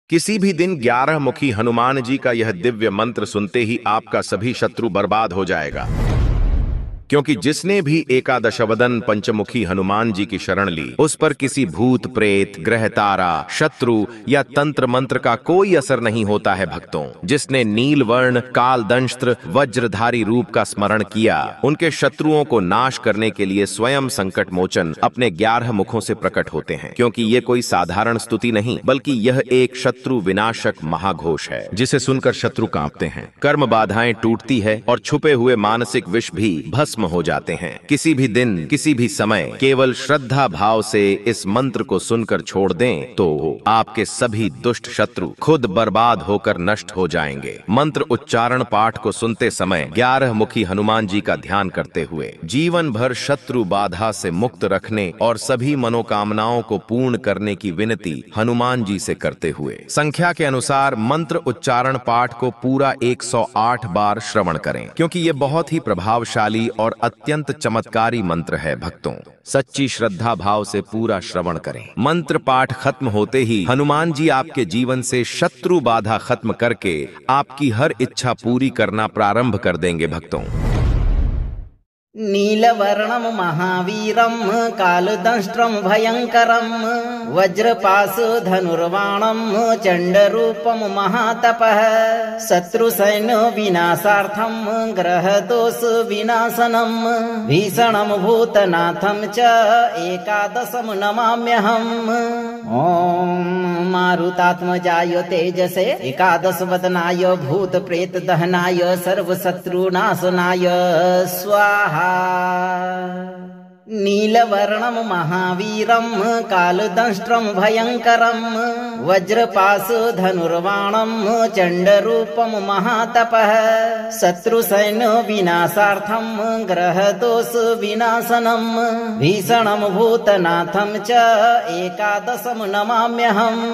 किसी भी दिन 11 मुखी हनुमान जी का यह दिव्य मंत्र सुनते ही आपका सभी शत्रु बर्बाद हो जाएगा, क्योंकि जिसने भी एकादशवदन पंचमुखी हनुमान जी की शरण ली, उस पर किसी भूत प्रेत, ग्रह तारा, शत्रु या तंत्र मंत्र का कोई असर नहीं होता है। भक्तों, जिसने नीलवर्ण कालदंष्ट्र वज्रधारी रूप का स्मरण किया, उनके शत्रुओं को नाश करने के लिए स्वयं संकट मोचन अपने 11 मुखों से प्रकट होते हैं। क्योंकि ये कोई साधारण स्तुति नहीं, बल्कि यह एक शत्रु विनाशक महाघोष है, जिसे सुनकर शत्रु कांपते हैं, कर्म बाधाएं टूटती है और छुपे हुए मानसिक विष भी भस्म हो जाते हैं। किसी भी दिन, किसी भी समय केवल श्रद्धा भाव से इस मंत्र को सुनकर छोड़ दें तो आपके सभी दुष्ट शत्रु खुद बर्बाद होकर नष्ट हो जाएंगे। मंत्र उच्चारण पाठ को सुनते समय 11 मुखी हनुमान जी का ध्यान करते हुए जीवन भर शत्रु बाधा से मुक्त रखने और सभी मनोकामनाओं को पूर्ण करने की विनती हनुमान जी से करते हुए संख्या के अनुसार मंत्र उच्चारण पाठ को पूरा 108 बार श्रवण करें, क्योंकि ये बहुत ही प्रभावशाली और अत्यंत चमत्कारी मंत्र है। भक्तों, सच्ची श्रद्धा भाव से पूरा श्रवण करें। मंत्र पाठ खत्म होते ही हनुमान जी आपके जीवन से शत्रु बाधा खत्म करके आपकी हर इच्छा पूरी करना प्रारंभ कर देंगे। भक्तों, नीलवर्णम महावीरम कालदंष्ट्रम भयंकरम वज्रपाशु धनुर्वाणम चंडरूपम महातपः शत्रुसैन्य विनाशार्थम ग्रहदोष विनाशनम भीषणम भूतनाथम च एकादशम नमाम्यहम्। ओम मारुतात्मजाय तेजसे एकादश वदनाय भूत प्रेत दहनाय सर्वशत्रुनाशनाय स्वाहा। नीलवर्णम महावीरम कालदंष्ट्रम भयंकरम वज्रपाशु धनुर्वाणम चंडरूपम महातपः शत्रुसैन्य विनाशार्थम ग्रहदोष विनाशनम भीषणम भूतनाथम च एकादशम नमाम्यहम्।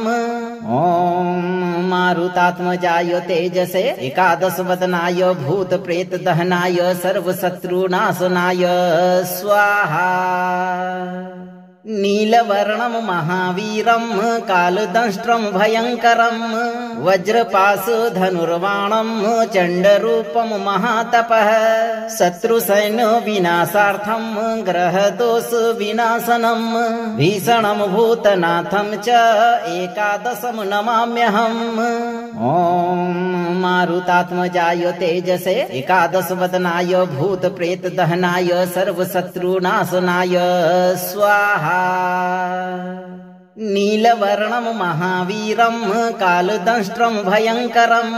ओम मारुतात्मजाय तेजसे एकादश वदनाय भूत प्रेत दहनाय सर्वशत्रुनाशनाय स्वाहा। नीलवर्णम महावीरम कालदंष्ट्रम भयंकरम वज्रपाशु धनुर्वाणम चंडरूपम महातपः शत्रुसैन्य विनाशार्थम ग्रहदोष विनाशनम भीषणम भूतनाथम च एकादशम नमाम्यहम्। ओम मारुतात्मजाय तेजसे एकादश वदनाय भूत प्रेत दहनाय सर्वशत्रुनाशनाय स्वाहा। नीलवर्णम महावीरम कालदंष्ट्रम भयंकरम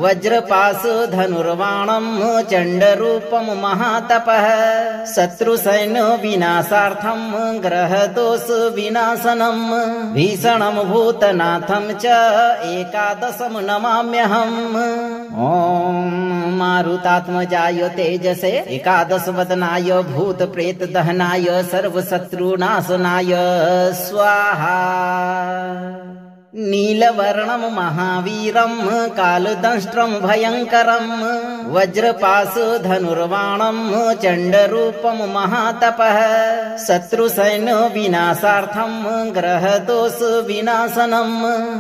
वज्रपाशु धनुर्वाणम चंडरूपम महातपः शत्रुसैन्य विनाशार्थम ग्रहदोष विनाशनम भीषणम भूतनाथम च एकादशम नमाम्यहम्। ओम मारुतात्मजाय तेजसे एकादश वदनाय भूत प्रेत दहनाय सर्वशत्रुनाशनाय स्वाहा। नीलवर्णम महावीरम कालदंष्ट्रम भयंकरम वज्रपाशु धनुर्वाणम चंडरूपम महातपः शत्रुसैन्य विनाशार्थम ग्रहदोष विनाशनम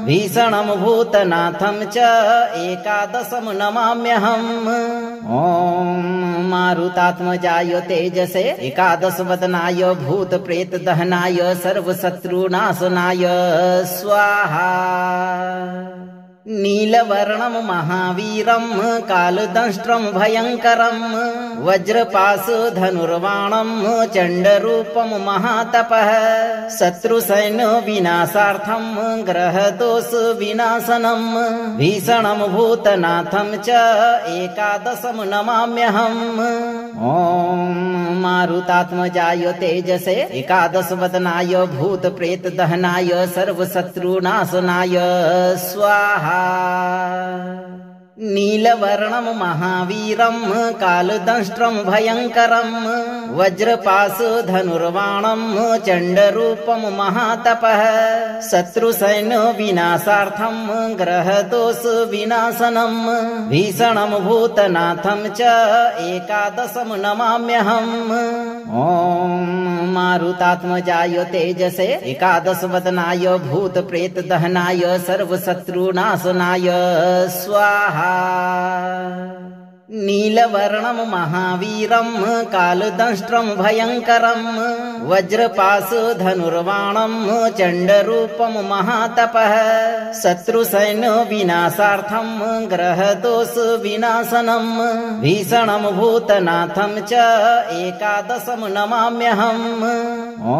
भीषणम भूतनाथम च एकादशम नमाम्यहम्। ओम मारुतात्मजाय तेजसे एकादश वदनाय भूत प्रेत दहनाय सर्वशत्रुनाशनाय स्वाहा। नीलवर्णम महावीरम कालदंष्ट्रम भयंकरम वज्रपाशु धनुर्वाणम चंडरूपम महातपः शत्रुसैन्य विनाशार्थम ग्रहदोष विनाशनम भीषणम भूतनाथम च एकादशम नमाम्यहम्। ओम मारुतात्मजाय तेजसे एकादश वदनाय भूत प्रेत दहनाय सर्वशत्रुनाशनाय स्वाहा। नीलवर्णम महावीरम कालदंष्ट्रम भयंकरम वज्रपाशु धनुर्वाणम चंडरूपम महातपः शत्रुसैन्य विनाशार्थम ग्रहदोष विनाशनम भीषणम भूतनाथम च एकादशम नमाम्यहम्। ओम मारुतात्मजाय तेजसे एकादश वदनाय भूत प्रेत दहनाय सर्वशत्रुनाशनाय स्वाहा। नीलवर्णं महावीरं कालदंष्ट्रं भयङ्करं वज्रपाशधनुर्वाणं चण्डरूपं महातपः शत्रुसैन्य विनाशार्थं ग्रहदोष विनाशनं भीषणं भूतनाथं च एकादशं नमाम्यहम्। ॐ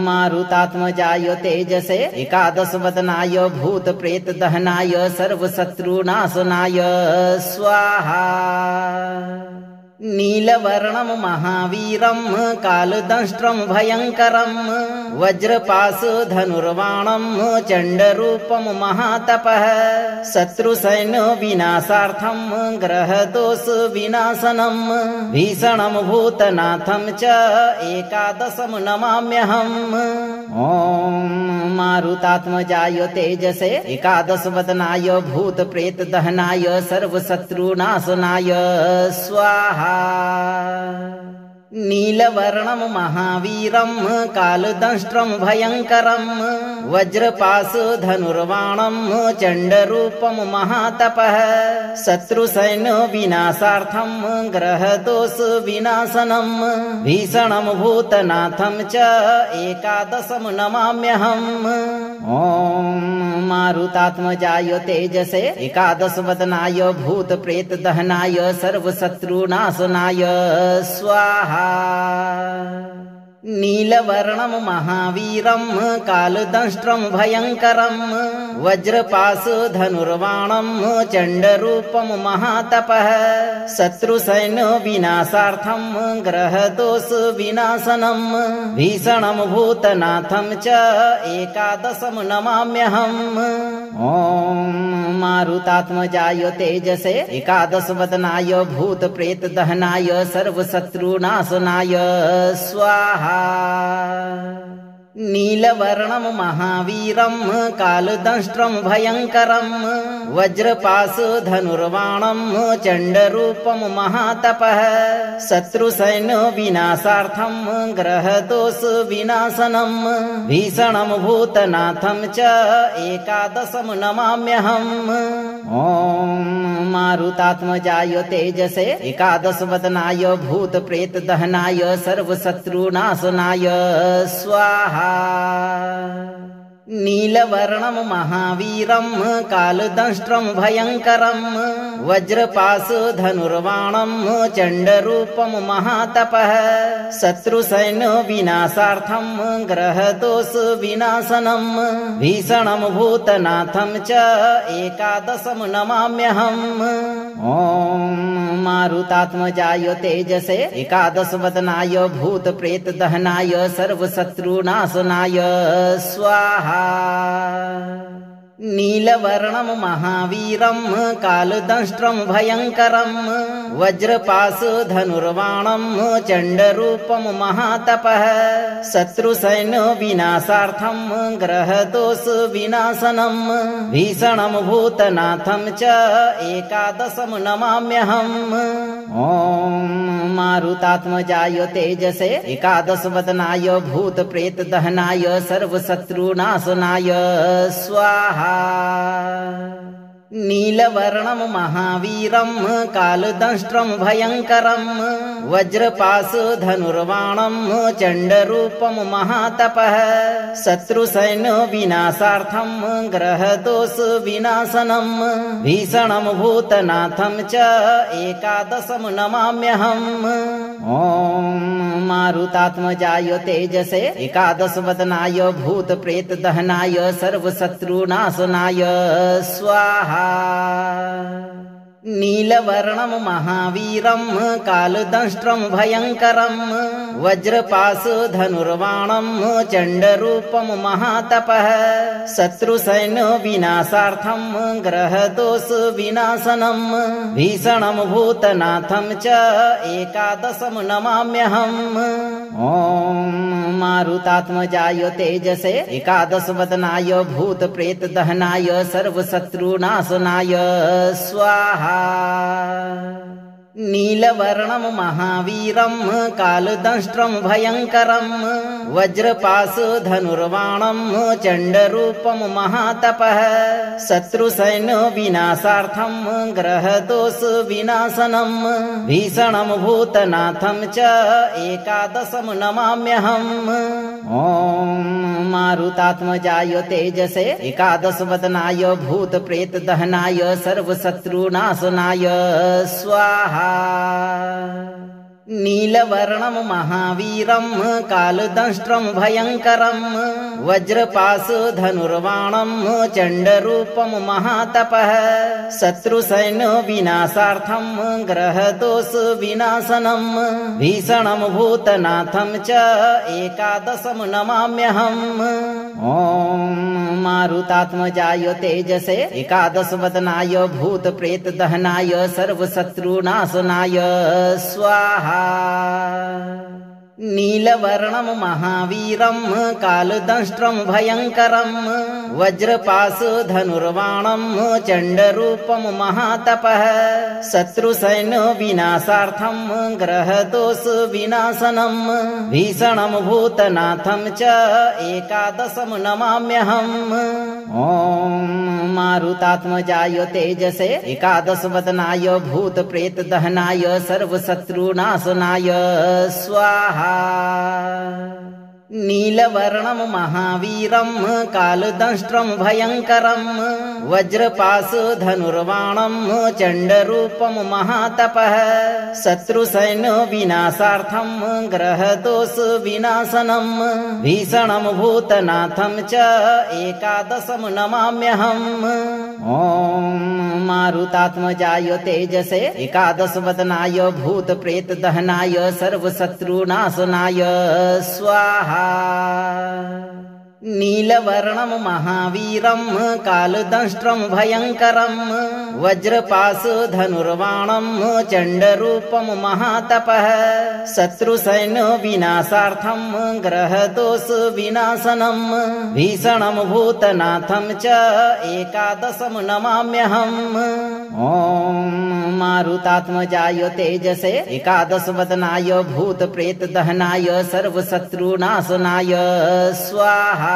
मारुतात्मजाय तेजसे एकादश वदनाय भूत प्रेत दहनाय सर्वशत्रुनाशनाय स्वाहा। नीलवर्णं महावीरं कालदंष्ट्रं भयङ्करं वज्रपाशधनुर्वाणं चण्डरूपं महातपः शत्रुसैन्य विनाशार्थं ग्रहदोष विनाशनं भीषणं भूतनाथं च एकादशं नमाम्यहम्। ॐ मारुतात्मजाय तेजसे एकादश वदनाय भूत प्रेत दहनाय सर्वशत्रुनाशनाय स्वाहा। नीलवर्णं महावीरं कालदंष्ट्रं भयङ्करं वज्रपाशधनुर्वाणं चण्डरूपं महातपः शत्रुसैन्य विनाशार्थं ग्रहदोष विनाशनं भीषणं भूतनाथं च एकादशं नमाम्यहम्। ॐ मारुतात्मजाय तेजसे एकादश वदनाय भूत प्रेत दहनाय सर्वशत्रुनाशनाय स्वाहा। नीलवर्णं महावीरं कालदंष्ट्रं भयङ्करं वज्रपाशधनुर्वाणं चण्डरूपं महातपः शत्रुसैन्य विनाशार्थं ग्रहदोष विनाशनं भीषणं भूतनाथं च एकादशं नमाम्यहम्। ॐ मारुतात्मजाय तेजसे एकादश वदनाय भूत प्रेत दहनाय सर्वशत्रुनाशनाय स्वाहा। नीलवर्णं महावीरं कालदंष्ट्रं भयङ्करं वज्रपाशधनुर्वाणं चण्डरूपं महातपः शत्रुसैन्य विनाशार्थं ग्रहदोष विनाशनं भीषणं भूतनाथं च एकादशं नमाम्यहम्। ॐ मारुतात्मजाय तेजसे एकादश वदनाय भूत प्रेत दहनाय सर्वशत्रुनाशनाय स्वाहा। नीलवर्णं महावीरं कालदंष्ट्रं भयङ्करं वज्रपाशधनुर्वाणं चण्डरूपं महातपः शत्रुसैन्य विनाशार्थं ग्रहदोष विनाशनं भीषणं भूतनाथं च एकादशं नमाम्यहम्। ॐ मारुतात्मजाय तेजसे एकादश वदनाय भूत प्रेत दहनाय सर्वशत्रुनाशनाय स्वाहा। नीलवर्णं महावीरं कालदंष्ट्रं भयङ्करं वज्रपाशधनुर्वाणं चण्डरूपं महातपः शत्रुसैन्य विनाशार्थं ग्रहदोष विनाशनं भीषणं भूतनाथं च एकादशं नमाम्यहम्। ॐ मारुतात्मजाय तेजसे एकादश वदनाय भूत प्रेत दहनाय सर्वशत्रुनाशनाय स्वाहा। नीलवर्णं महावीरं कालदंष्ट्रं भयङ्करं वज्रपाशधनुर्वाणं चण्डरूपं महातपः शत्रुसैन्य विनाशार्थं ग्रहदोष विनाशनं भीषणं भूतनाथं च एकादशं नमाम्यहम्। ॐ मारुतात्मजाय तेजसे एकादश वदनाय भूत प्रेत दहनाय सर्वशत्रुनाशनाय स्वाहा। नीलवर्णं महावीरं कालदंष्ट्रं भयङ्करं वज्रपाशधनुर्वाणं चण्डरूपं महातपः शत्रुसैन्य विनाशार्थं ग्रहदोष विनाशनं भीषणं भूतनाथं च एकादशं नमाम्यहम्। ॐ मारुतात्मजाय तेजसे एकादश वदनाय भूत प्रेत दहनाय सर्वशत्रुनाशनाय स्वाहा। नीलवर्णं महावीरं कालदंष्ट्रं भयङ्करं वज्रपाशधनुर्बाणं चण्डरूपं महातपः शत्रुसैन्य विनाशार्थं ग्रहदोष विनाशनं भीषणं भूतनाथं च एकादशं नमाम्यहम्। ॐ मारुतात्मजाय तेजसे एकादशवदनाय भूतप्रेतदहनाय सर्वशत्रुनाशनाय स्वाहा। नीलवर्णं महावीरं कालदंष्ट्रं भयङ्करं वज्रपाशधनुर्बाणं चण्डरूपं महातपः शत्रुसैन्य विनाशार्थं ग्रहदोष विनाशनं भीषणं भूतनाथं च एकादशं नमाम्यहम्। ॐ मारुतात्मजाय तेजसे एकादशवदनाय भूतप्रेतदहनाय सर्वशत्रुनाशनाय स्वाहा। नीलवर्णं महावीरं कालदंष्ट्रं भयङ्करं वज्रपाशधनुर्बाणं चण्डरूपं महातपः शत्रुसैन्य विनाशार्थं ग्रहदोष विनाशनं भीषणं भूतनाथं च एकादशं नमाम्यहम्। ॐ मारुतात्मजाय तेजसे एकादशवदनाय भूतप्रेतदहनाय सर्वशत्रुनाशनाय स्वाहा। नीलवर्णं महावीरं कालदंष्ट्रं भयङ्करं वज्रपाशधनुर्बाणं चण्डरूपं महातपः शत्रुसैन्य विनाशार्थं ग्रहदोष विनाशनं भीषणं भूतनाथं च एकादशं नमाम्यहम्। ॐ मारुतात्मजाय तेजसे एकादशवदनाय भूतप्रेतदहनाय सर्वशत्रुनाशनाय स्वाहा। नीलवर्णं महावीरं कालदंष्ट्रं भयङ्करं वज्रपाशधनुर्बाणं चण्डरूपं महातपः शत्रुसैन्य विनाशार्थं ग्रहदोष विनाशनं भीषणं भूतनाथं च एकादशं नमाम्यहम्। ॐ मारुतात्मजाय तेजसे एकादशवदनाय भूतप्रेतदहनाय सर्वशत्रुनाशनाय स्वाहा।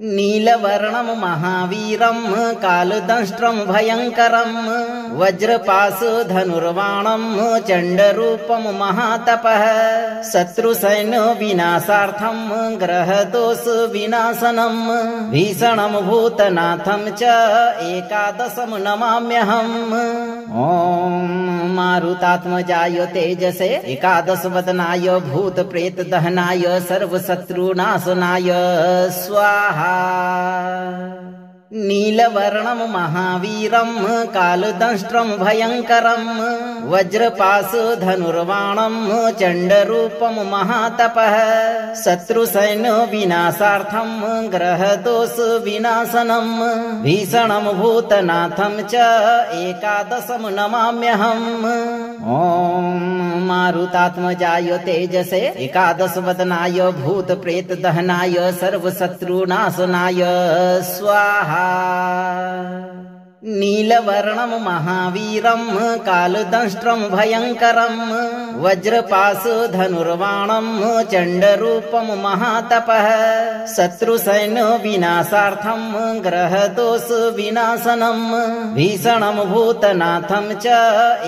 नीलवर्णं महावीरं कालदंष्ट्रं भयङ्करं वज्रपाशधनुर्बाणं चण्डरूपं महातपः शत्रुसैन्य विनाशार्थं ग्रहदोष विनाशनं भीषणं भूतनाथं च एकादशं नमाम्यहम्। ॐ मारुतात्मजाय तेजसे एकादशवदनाय भूतप्रेतदहनाय सर्वशत्रुनाशनाय स्वाहा। नीलवर्णं महावीरं कालदंष्ट्रं भयङ्करं वज्रपाशधनुर्बाणं चण्डरूपं महातपः शत्रुसैन्य विनाशार्थं ग्रहदोष विनाशनं भीषणं भूतनाथं च एकादशं नमाम्यहम्। ॐ मारुतात्मजाय तेजसे एकादशवदनाय भूतप्रेतदहनाय सर्वशत्रुनाशनाय स्वाहा। नीलवर्णं महावीरं कालदंष्ट्रं भयङ्करं वज्रपाशधनुर्बाणं चण्डरूपं महातपः शत्रुसैन्य विनाशार्थं ग्रहदोष विनाशनं भीषणं भूतनाथं च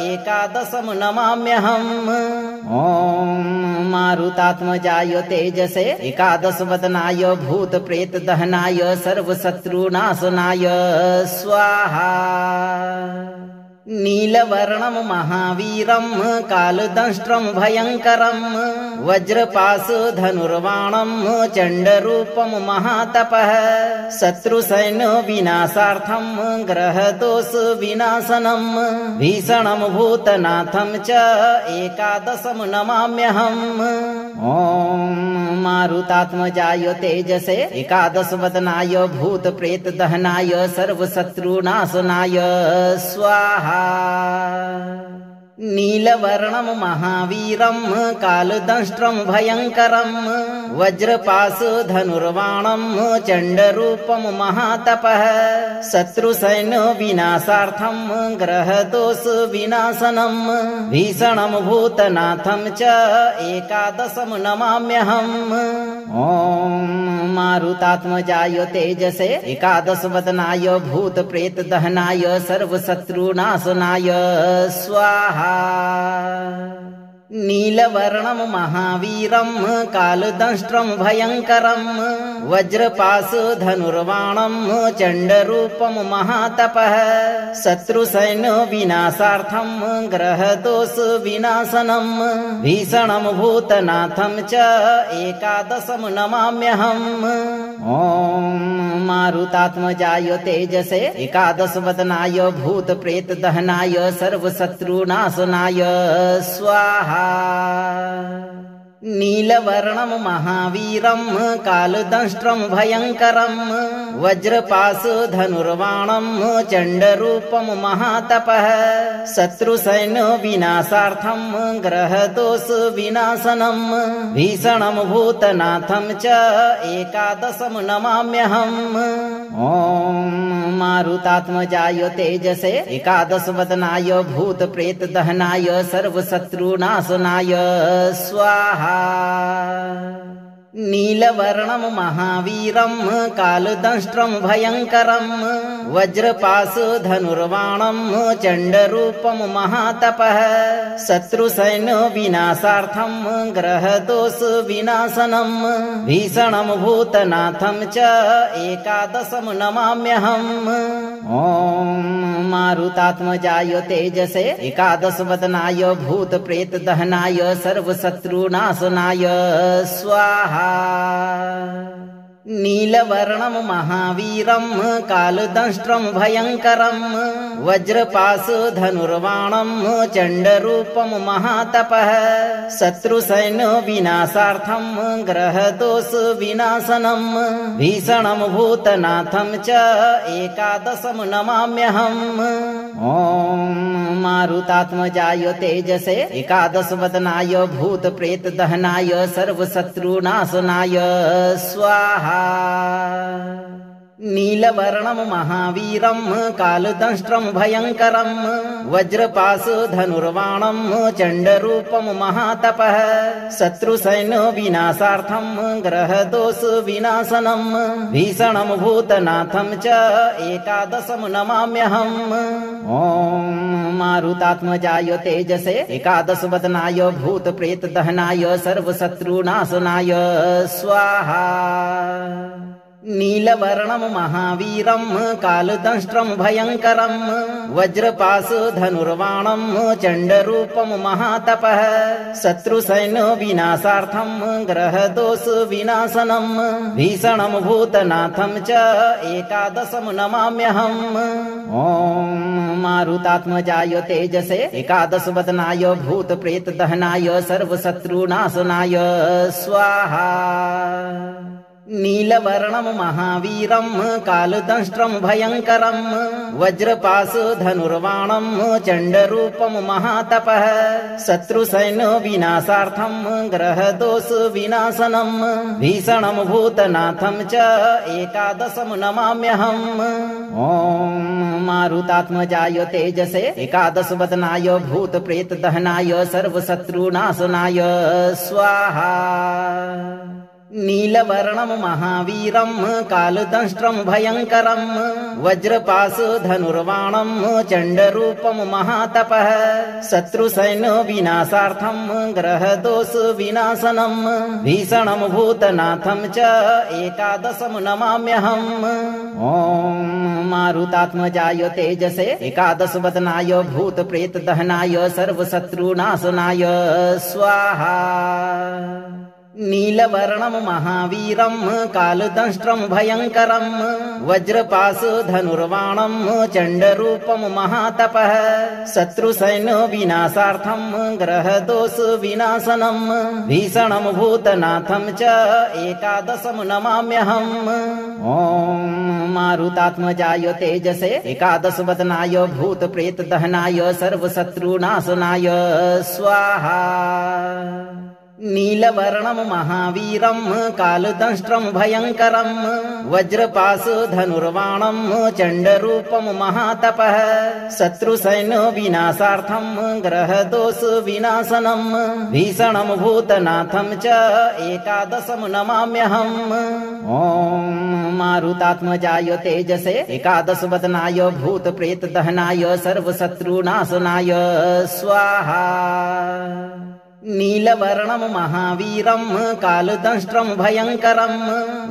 एकादशं नमाम्यहम्। ॐ मारुतात्मजाय तेजसे एकादशवदनाय भूतप्रेतदहनाय सर्वशत्रुनाशनाय स्वाहा। नीलवर्णं महावीरं कालदंष्ट्रं भयङ्करं वज्रपाशधनुर्बाणं चण्डरूपं महातपः शत्रुसैन्य विनाशार्थं ग्रहदोष विनाशनं भीषणं भूतनाथं च एकादशं नमाम्यहम्। ॐ मारुतात्मजाय तेजसे एकादशवदनाय भूतप्रेतदहनाय सर्वशत्रुनाशनाय स्वाहा। नीलवर्णं महावीरं कालदंष्ट्रं भयङ्करं वज्रपाशधनुर्बाणं चण्डरूपं महातपः शत्रुसैन्य विनाशार्थं ग्रहदोष विनाशनं भीषणं भूतनाथं च एकादशं नमाम्यहम्। ॐ मारुतात्मजाय तेजसे एकादशवदनाय भूतप्रेतदहनाय सर्वशत्रुनाशनाय स्वाहा। नीलवर्णं महावीरं कालदंष्ट्रं भयङ्करं वज्रपाशधनुर्बाणं चण्डरूपं महातपः शत्रुसैन्य विनाशार्थं ग्रहदोष विनाशनं भीषणं भूतनाथं च एकादशं नमाम्यहम्। ॐ मारुतात्मजाय तेजसे एकादशवदनाय भूतप्रेतदहनाय सर्वशत्रुनाशनाय स्वाहा। नीलवर्णं महावीरं कालदंष्ट्रं भयङ्करं वज्रपाशधनुर्बाणं चण्डरूपं महातपः शत्रुसैन्य विनाशार्थं ग्रहदोष विनाशनं भीषणं भूतनाथं च एकादशं नमाम्यहम्। ॐ मारुतात्मजाय तेजसे एकादशवदनाय भूतप्रेतदहनाय सर्वशत्रुनाशनाय स्वाहा। नीलवर्णं महावीरं कालदंष्ट्रं भयङ्करं वज्रपाशधनुर्बाणं चण्डरूपं महातपः शत्रुसैन्य विनाशार्थं ग्रहदोष विनाशनं भीषणं भूतनाथं च एकादशं नमाम्यहम्। ॐ मारुतात्मजाय तेजसे एकादशवदनाय भूतप्रेतदहनाय सर्वशत्रुनाशनाय स्वाहा। नीलवर्णं महावीरं कालदंष्ट्रं भयङ्करं वज्रपाशधनुर्बाणं चण्डरूपं महातपः शत्रुसैन्य विनाशार्थं ग्रहदोष विनाशनं भीषणं भूतनाथं च एकादशं नमाम्यहम्। ॐ मारुतात्मजाय तेजसे एकादशवदनाय भूतप्रेतदहनाय सर्वशत्रुनाशनाय स्वाहा। नीलवर्णं महावीरं कालदंष्ट्रं भयङ्करं वज्रपाशधनुर्बाणं चण्डरूपं महातपः शत्रुसैन्य विनाशार्थं ग्रहदोष विनाशनं भीषणं भूतनाथं च एकादशं नमाम्यहम्। ॐ मारुतात्मजाय तेजसे एकादशवदनाय भूतप्रेतदहनाय सर्वशत्रुनाशनाय स्वाहा। नीलवर्णं महावीरं कालदंष्ट्रं भयङ्करं वज्रपाशधनुर्बाणं चण्डरूपं महातपः शत्रुसैन्य विनाशार्थं ग्रहदोष विनाशनं भीषणं भूतनाथं च एकादशं नमाम्यहम्। ॐ मारुतात्मजाय तेजसे एकादशवदनाय भूतप्रेतदहनाय सर्वशत्रुनाशनाय स्वाहा। नीलवर्णं महावीरं कालदंष्ट्रं भयङ्करं वज्रपाशधनुर्बाणं चण्डरूपं महातपः शत्रुसैन्य विनाशार्थं ग्रहदोष विनाशनं भीषणं भूतनाथं च एकादशं नमाम्यहम्। ॐ मारुतात्मजाय तेजसे एकादशवदनाय भूतप्रेतदहनाय सर्वशत्रुनाशनाय स्वाहा। नीलवर्णं महावीरं कालदंष्ट्रं भयङ्करं वज्रपाशधनुर्बाणं चण्डरूपं महातपः शत्रुसैन्य विनाशार्थं ग्रहदोष विनाशनं भीषणं भूतनाथं च एकादशं नमाम्यहम्। ॐ मारुतात्मजाय तेजसे एकादशवदनाय भूतप्रेतदहनाय सर्वशत्रुनाशनाय स्वाहा। नीलवर्णं महावीरं कालदंष्ट्रं भयङ्करं वज्रपाशधनुर्बाणं चण्डरूपं महातपः शत्रुसैन्य विनाशार्थं ग्रहदोष विनाशनं भीषणं भूतनाथं च एकादशं नमाम्यहम्। ॐ मारुतात्मजाय तेजसे एकादश वदनाय भूत प्रेत दहनाय सर्वशत्रुनाशनाय स्वाहा नीलवर्णं महावीरं कालदंष्ट्रं भयंकरं वज्रपाशधनुर्बाणं चण्डरूपं महातपः शत्रुसैन्य विनाशार्थं ग्रहदोष विनाशनं भीषणं भूतनाथं च एकादशं नमाम्यहम् ॐ मारुतात्मजाय तेजसे एकादश वदनाय भूत प्रेत दहनाय सर्वशत्रुनाशनाय स्वाहा नीलवर्णं महावीरं कालदंष्ट्रं भयंकरं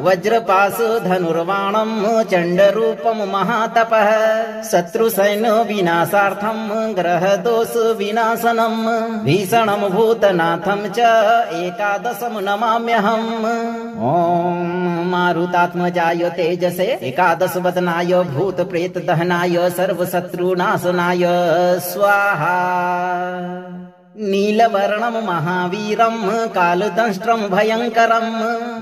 वज्रपाशधनुर्बाणं चण्डरूपं महातपः शत्रुसैन्य विनाशार्थं ग्रहदोष विनाशनं भीषणं भूतनाथं च एकादशं नमाम्यहम् ॐ मारुतात्मजाय तेजसे एकादश वदनाय भूत प्रेत दहनाय सर्वशत्रुनाशनाय स्वाहा नीलवर्णं महावीरं कालदंष्ट्रं भयंकरं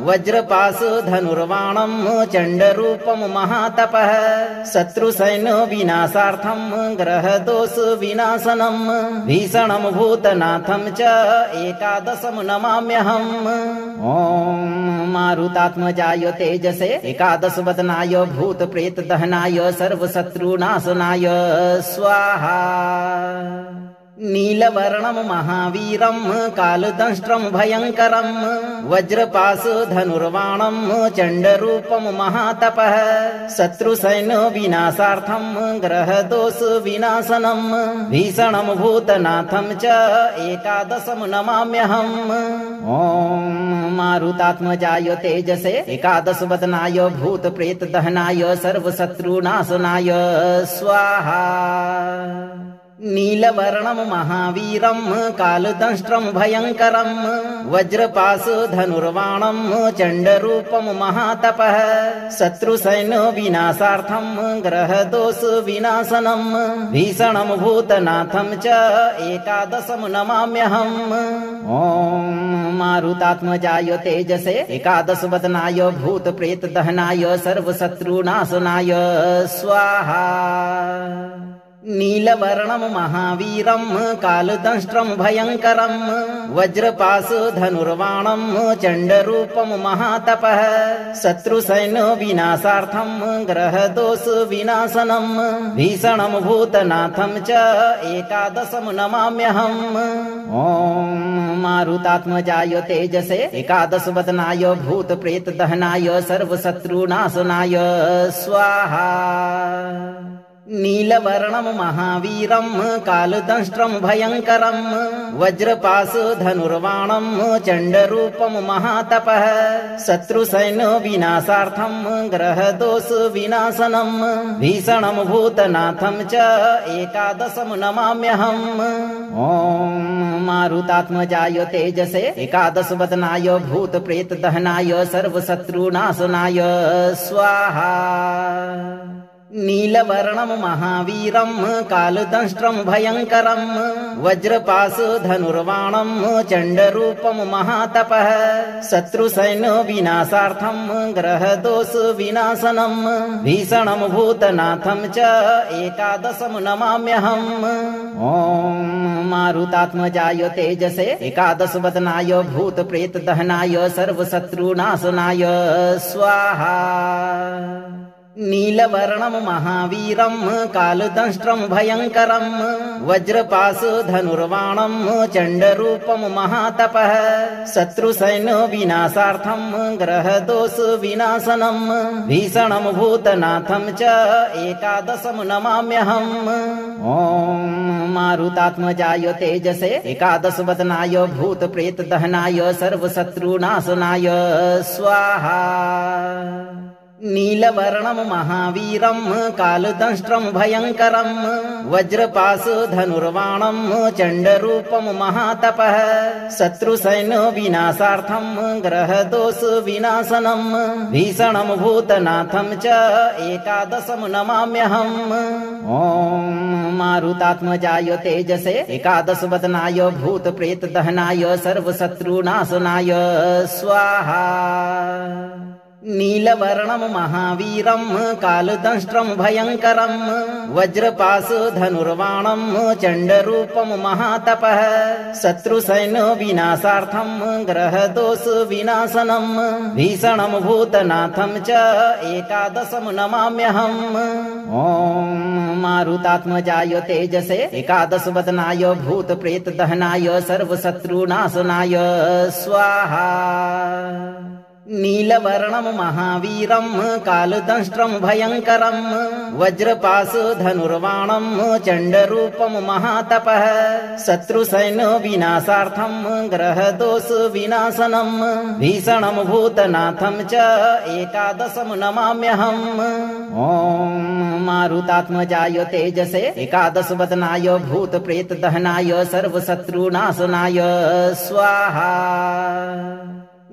वज्रपाशधनुर्बाणं चण्डरूपं महातपः शत्रुसैन्य विनाशार्थं ग्रहदोष विनाशनं भीषणं भूतनाथं च एकादशं नमाम्यहम् ॐ मारुतात्मजाय तेजसे एकादश वदनाय भूत प्रेत दहनाय सर्वशत्रुनाशनाय स्वाहा नीलवर्णं महावीरं कालदंष्ट्रं भयंकरं वज्रपाशधनुर्बाणं चण्डरूपं महातपः शत्रुसैन्य विनाशार्थं ग्रहदोष विनाशनं भीषणं भूतनाथं च एकादशं नमाम्यहम् ॐ मारुतात्मजाय तेजसे एकादश वदनाय भूत प्रेत दहनाय सर्वशत्रुनाशनाय स्वाहा नीलवर्णं महावीरं कालदंष्ट्रं भयंकरं वज्रपाशधनुर्बाणं चण्डरूपं महातपः शत्रुसैन्य विनाशार्थं ग्रहदोष विनाशनं भीषणं भूतनाथं च एकादशं नमाम्यहम् ॐ मारुतात्मजाय तेजसे एकादश वदनाय भूत प्रेत दहनाय सर्वशत्रुनाशनाय स्वाहा नीलवर्णं महावीरं कालदंष्ट्रं भयंकरं वज्रपाशधनुर्बाणं चण्डरूपं महातपः शत्रुसैन्य विनाशार्थं ग्रहदोष विनाशनं भीषणं भूतनाथं च एकादशं नमाम्यहम् ॐ मारुतात्मजाय तेजसे एकादश वदनाय भूत प्रेत दहनाय सर्वशत्रुनाशनाय स्वाहा नीलवर्णं महावीरं कालदंष्ट्रं भयंकरं वज्रपाशधनुर्बाणं चण्डरूपं महातपः शत्रुसैन्य विनाशार्थं ग्रहदोष विनाशनं भीषणं भूतनाथं च एकादशं नमाम्यहम् ॐ मारुतात्मजाय तेजसे एकादश वदनाय भूत प्रेत दहनाय सर्वशत्रुनाशनाय स्वाहा नीलवर्णं महावीरं कालदंष्ट्रं भयंकरं वज्रपाशधनुर्बाणं चण्डरूपं महातपः शत्रुसैन्य विनाशार्थं ग्रहदोष विनाशनं भीषणं भूतनाथं च एकादशं नमाम्यहम् ॐ मारुतात्मजाय तेजसे एकादश वदनाय भूत प्रेत दहनाय सर्वशत्रुनाशनाय स्वाहा नीलवर्णं महावीरं कालदंष्ट्रं भयंकरं वज्रपाशधनुर्बाणं चण्डरूपं महातपः शत्रुसैन्य विनाशार्थं ग्रहदोष विनाशनं भीषणं भूतनाथं च एकादशं नमाम्यहम् ॐ मारुतात्मजाय तेजसे एकादश वदनाय भूत प्रेत दहनाय सर्वशत्रुनाशनाय स्वाहा नीलवर्णं महावीरं कालदंष्ट्रं भयंकरं वज्रपाशधनुर्बाणं चण्डरूपं महातपः शत्रुसैन्य विनाशार्थं ग्रहदोष विनाशनं भीषणं भूतनाथं च एकादशं नमाम्यहम् ॐ मारुतात्मजाय तेजसे एकादश वदनाय भूत प्रेत दहनाय सर्वशत्रुनाशनाय स्वाहा नीलवर्णं महावीरं कालदंष्ट्रं भयङ्करं वज्रपाशधनुर्बाणं चण्डरूपं महातपः शत्रुसैन्य विनाशार्थं ग्रहदोष विनाशनं भीषणं भूतनाथं च एकादशं नमाम्यहम्। ॐ मारुतात्मजाय तेजसे एकादशवदनाय भूतप्रेतदहनाय सर्वशत्रुनाशनाय स्वाहा। नीलवर्णं महावीरं कालदंष्ट्रं भयङ्करं वज्रपाशधनुर्बाणं चण्डरूपं महातपः शत्रुसैन्य विनाशार्थं ग्रहदोष विनाशनं भीषणं भूतनाथं च एकादशं नमाम्यहम्। ॐ मारुतात्मजाय तेजसे एकादशवदनाय भूतप्रेतदहनाय सर्वशत्रुनाशनाय स्वाहा।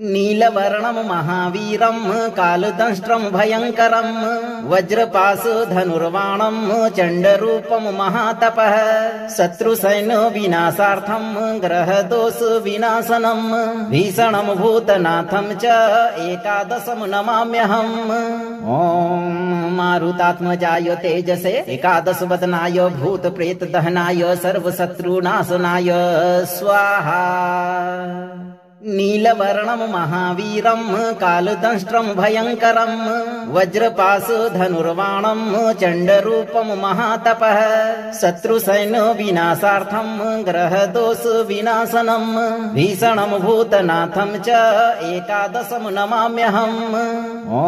नीलवर्णं महावीरं कालदंष्ट्रं भयङ्करं वज्रपाशधनुर्बाणं चण्डरूपं महातपः शत्रुसैन्य विनाशार्थं ग्रहदोष विनाशनं भीषणं भूतनाथं च एकादशं नमाम्यहम्। ॐ मारुतात्मजाय तेजसे एकादशवदनाय भूतप्रेतदहनाय सर्वशत्रुनाशनाय स्वाहा। नीलवर्णं महावीरं कालदंष्ट्रं भयङ्करं वज्रपाशधनुर्बाणं चण्डरूपं महातपः शत्रुसैन्य विनाशार्थं ग्रहदोष विनाशनं भीषणं भूतनाथं च एकादशं नमाम्यहम्। ॐ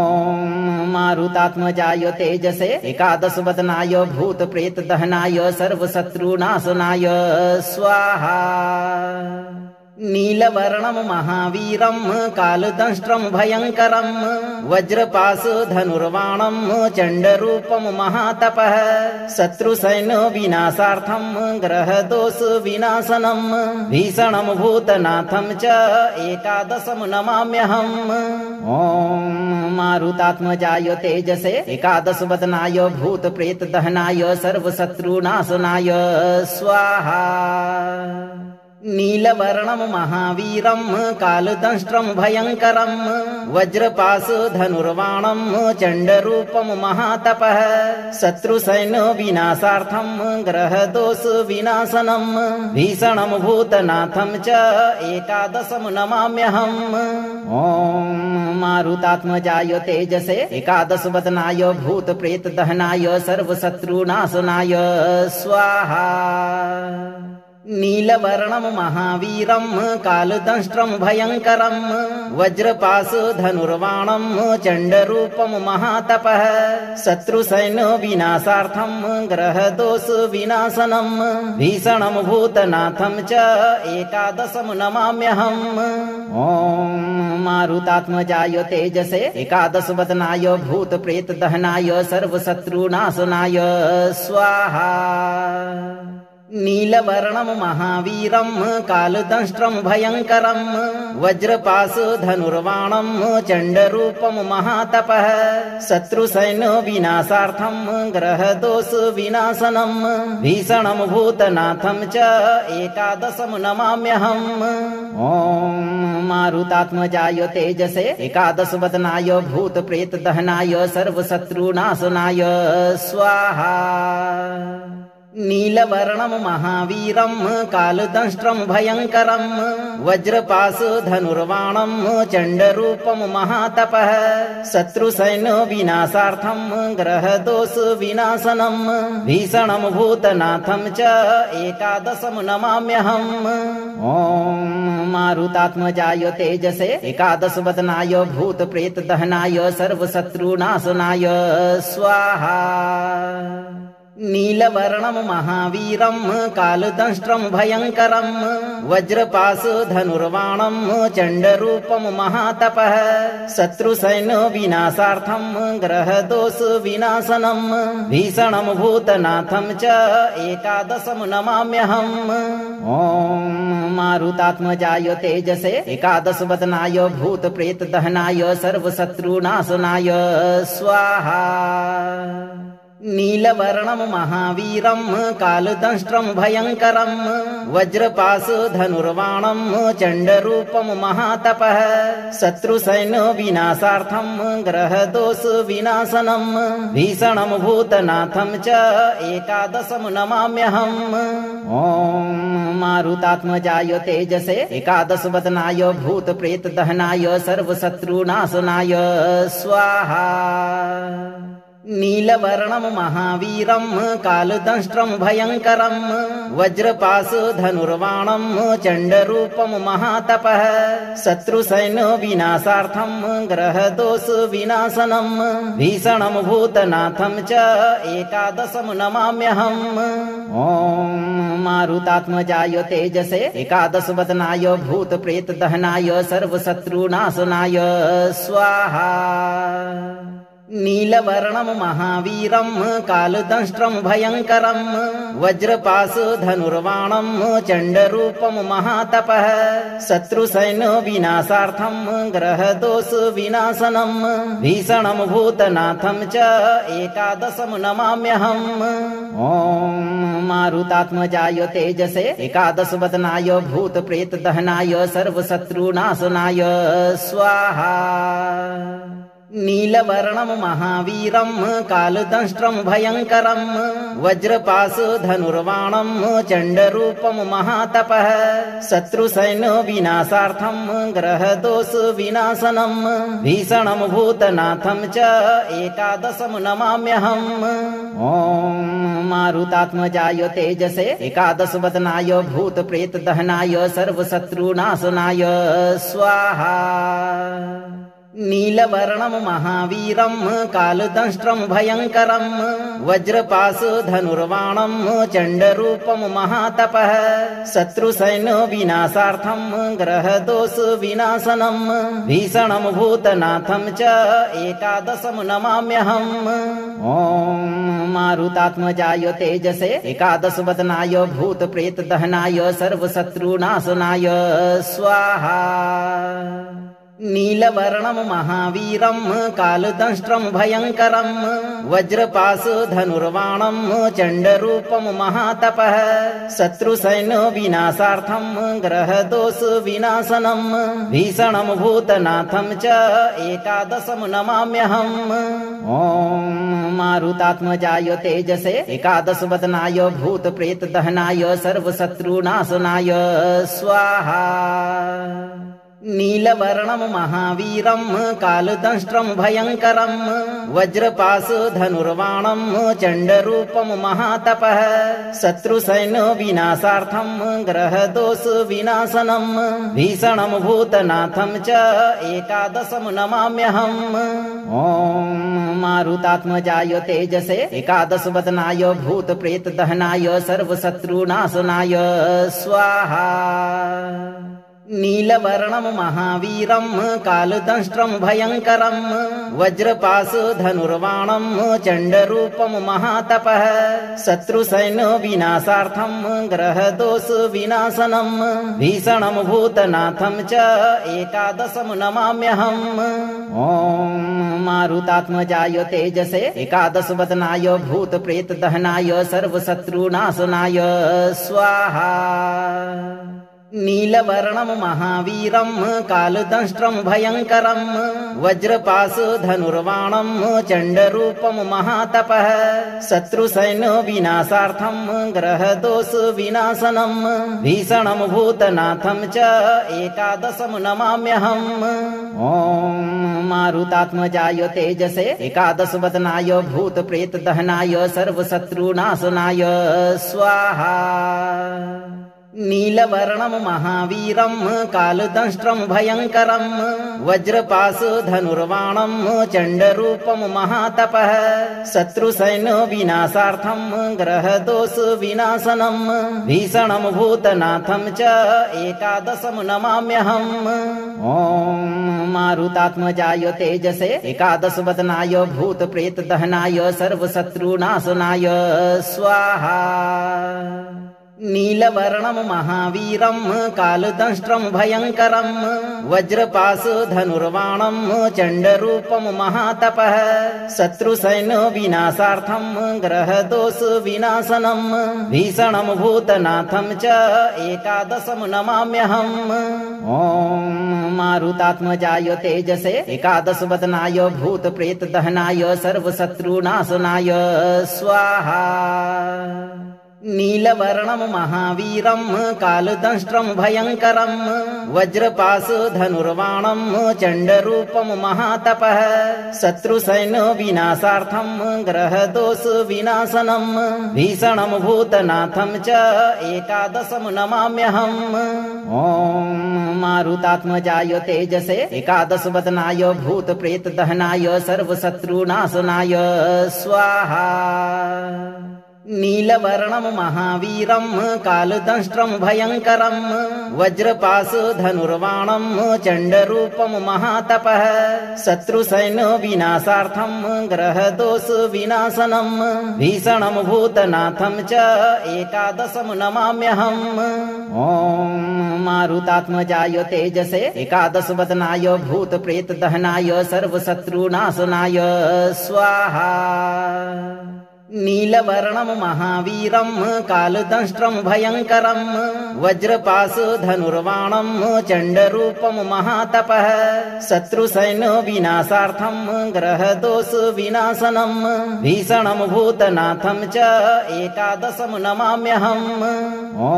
मारुतात्मजाय तेजसे एकादशवदनाय भूतप्रेतदहनाय सर्वशत्रुनाशनाय स्वाहा। नीलवर्णं महावीरं कालदंष्ट्रं भयङ्करं वज्रपाशधनुर्बाणं चण्डरूपं महातपः शत्रुसैन्य विनाशार्थं ग्रहदोष विनाशनं भीषणं भूतनाथं च एकादशं नमाम्यहम्। ॐ मारुतात्मजाय तेजसे एकादशवदनाय भूतप्रेतदहनाय सर्वशत्रुनाशनाय स्वाहा। नीलवर्णं महावीरं कालदंष्ट्रं भयङ्करं वज्रपाशधनुर्बाणं चण्डरूपं महातपः शत्रुसैन्य विनाशार्थं ग्रहदोष विनाशनं भीषणं भूतनाथं च एकादशं नमाम्यहम्। ॐ मारुतात्मजाय तेजसे एकादशवदनाय भूतप्रेतदहनाय सर्वशत्रुनाशनाय स्वाहा। नीलवर्णं महावीरं कालदंष्ट्रं भयङ्करं वज्रपाशधनुर्बाणं चण्डरूपं महातपः शत्रुसैन्य विनाशार्थं ग्रहदोष विनाशनं भीषणं भूतनाथं च एकादशं नमाम्यहम्। ॐ मारुतात्मजाय तेजसे एकादशवदनाय भूतप्रेतदहनाय सर्वशत्रुनाशनाय स्वाहा। नीलवर्णं महावीरं कालदंष्ट्रं भयङ्करं वज्रपाशधनुर्बाणं चण्डरूपं महातपः शत्रुसैन्य विनाशार्थं ग्रहदोष विनाशनं भीषणं भूतनाथं च एकादशं नमाम्यहम्। ॐ मारुतात्मजाय तेजसे एकादशवदनाय भूतप्रेतदहनाय सर्वशत्रुनाशनाय स्वाहा। नीलवर्णं महावीरं कालदंष्ट्रं भयङ्करं वज्रपाशधनुर्बाणं चण्डरूपं महातपः शत्रुसैन्य विनाशार्थं ग्रहदोष विनाशनं भीषणं भूतनाथं च एकादशं नमाम्यहम्। ॐ मारुतात्मजाय तेजसे एकादशवदनाय भूतप्रेतदहनाय सर्वशत्रुनाशनाय स्वाहा। नीलवर्णं महावीरं कालदंष्ट्रं भयङ्करं वज्रपाशधनुर्बाणं चण्डरूपं महातपः शत्रुसैन्य विनाशार्थं ग्रहदोष विनाशनं भीषणं भूतनाथं च एकादशं नमाम्यहम्। ॐ मारुतात्मजाय तेजसे एकादशवदनाय भूतप्रेतदहनाय सर्वशत्रुनाशनाय स्वाहा। नीलवर्णं महावीरं कालदंष्ट्रं भयङ्करं वज्रपाशधनुर्बाणं चण्डरूपं महातपः शत्रुसैन्य विनाशार्थं ग्रहदोष विनाशनं भीषणं भूतनाथं च एकादशं नमाम्यहम्। ॐ मारुतात्मजाय तेजसे एकादशवदनाय भूतप्रेतदहनाय सर्वशत्रुनाशनाय स्वाहा। नीलवर्णं महावीरं कालदंष्ट्रं भयङ्करं वज्रपाशधनुर्बाणं चण्डरूपं महातपः शत्रुसैन्य विनाशार्थं ग्रहदोष विनाशनं भीषणं भूतनाथं च एकादशं नमाम्यहम्। ॐ मारुतात्मजाय तेजसे एकादशवदनाय भूतप्रेतदहनाय सर्वशत्रुनाशनाय स्वाहा। नीलवर्णं महावीरं कालदंष्ट्रं भयङ्करं वज्रपाशधनुर्बाणं चण्डरूपं महातपः शत्रुसैन्य विनाशार्थं ग्रहदोष विनाशनं भीषणं भूतनाथं च एकादशं नमाम्यहम्। ॐ मारुतात्मजाय तेजसे एकादशवदनाय भूतप्रेतदहनाय सर्वशत्रुनाशनाय स्वाहा। नीलवर्णं महावीरं कालदंष्ट्रं भयङ्करं वज्रपाशधनुर्बाणं चण्डरूपं महातपः शत्रुसैन्य विनाशार्थं ग्रहदोष विनाशनं भीषणं भूतनाथं च एकादशं नमाम्यहम्। ॐ मारुतात्मजाय तेजसे एकादशवदनाय भूतप्रेतदहनाय सर्वशत्रुनाशनाय स्वाहा। नीलवर्णं महावीरं कालदंष्ट्रं भयङ्करं वज्रपाशधनुर्बाणं चण्डरूपं महातपः शत्रुसैन्य विनाशार्थं ग्रहदोष विनाशनं भीषणं भूतनाथं च एकादशं नमाम्यहम्। ॐ मारुतात्मजाय तेजसे एकादशवदनाय भूतप्रेतदहनाय सर्वशत्रुनाशनाय स्वाहा। नीलवर्णं महावीरं कालदंष्ट्रं भयङ्करं वज्रपाशधनुर्बाणं चण्डरूपं महातपः शत्रुसैन्य विनाशार्थं ग्रहदोष विनाशनं भीषणं भूतनाथं च एकादशं नमाम्यहम्। ॐ मारुतात्मजाय तेजसे एकादशवदनाय भूतप्रेतदहनाय सर्वशत्रुनाशनाय स्वाहा। नीलवर्णं महावीरं कालदंष्ट्रं भयङ्करं वज्रपाशधनुर्बाणं चण्डरूपं महातपः शत्रुसैन्य विनाशार्थं ग्रहदोष विनाशनं भीषणं भूतनाथं च एकादशं नमाम्यहम्। ॐ मारुतात्मजाय तेजसे एकादशवदनाय भूतप्रेतदहनाय सर्वशत्रुनाशनाय स्वाहा। नीलवर्णं महावीरं कालदंष्ट्रं भयङ्करं वज्रपाशधनुर्बाणं चण्डरूपं महातपः शत्रुसैन्य विनाशार्थं ग्रहदोष विनाशनं भीषणं भूतनाथं च एकादशं नमाम्यहम्। ॐ मारुतात्मजाय तेजसे एकादशवदनाय भूतप्रेतदहनाय सर्वशत्रुनाशनाय स्वाहा। नीलवर्णं महावीरं कालदंष्ट्रं भयङ्करं वज्रपाशधनुर्बाणं चण्डरूपं महातपः शत्रुसैन्य विनाशार्थं ग्रहदोष विनाशनं भीषणं भूतनाथं च एकादशं नमाम्यहम्। ॐ मारुतात्मजाय तेजसे एकादशवदनाय भूतप्रेतदहनाय सर्वशत्रुनाशनाय स्वाहा। नीलवर्णं महावीरं कालदंष्ट्रं भयङ्करं वज्रपाशधनुर्बाणं चण्डरूपं महातपः शत्रुसैन्य विनाशार्थं ग्रहदोष विनाशनं भीषणं भूतनाथं च एकादशं नमाम्यहम्। ॐ मारुतात्मजाय तेजसे एकादशवदनाय भूतप्रेतदहनाय सर्वशत्रुनाशनाय स्वाहा। नीलवर्णं महावीरं कालदंष्ट्रं भयङ्करं वज्रपाशधनुर्बाणं चण्डरूपं महातपः शत्रुसैन्य विनाशार्थं ग्रहदोष विनाशनं भीषणं भूतनाथं च एकादशं नमाम्यहम्। ॐ मारुतात्मजाय तेजसे एकादश वदनाय भूत प्रेत दहनाय सर्वशत्रुनाशनाय स्वाहा। नीलवर्णं महावीरं कालदंष्ट्रं भयङ्करं वज्रपाशधनुर्बाणं चण्डरूपं महातपः शत्रुसैन्य विनाशार्थं ग्रहदोष विनाशनं भीषणं भूतनाथं च एकादशं नमाम्यहम्। ॐ मारुतात्मजाय तेजसे एकादश वदनाय भूत प्रेत दहनाय सर्वशत्रुनाशनाय स्वाहा। नीलवर्णं महावीरं कालदंष्ट्रं भयङ्करं वज्रपाशधनुर्बाणं चण्डरूपं महातपः शत्रुसैन्य विनाशार्थं ग्रहदोष विनाशनं भीषणं भूतनाथं च एकादशं नमाम्यहम्। ॐ मारुतात्मजाय तेजसे एकादश वदनाय भूत प्रेत दहनाय सर्वशत्रुनाशनाय स्वाहा। नीलवर्णं महावीरं कालदंष्ट्रं भयङ्करं वज्रपाशधनुर्बाणं चण्डरूपं महातपः शत्रुसैन्य विनाशार्थं ग्रहदोष विनाशनं भीषणं भूतनाथं च एकादशं नमाम्यहम्। ॐ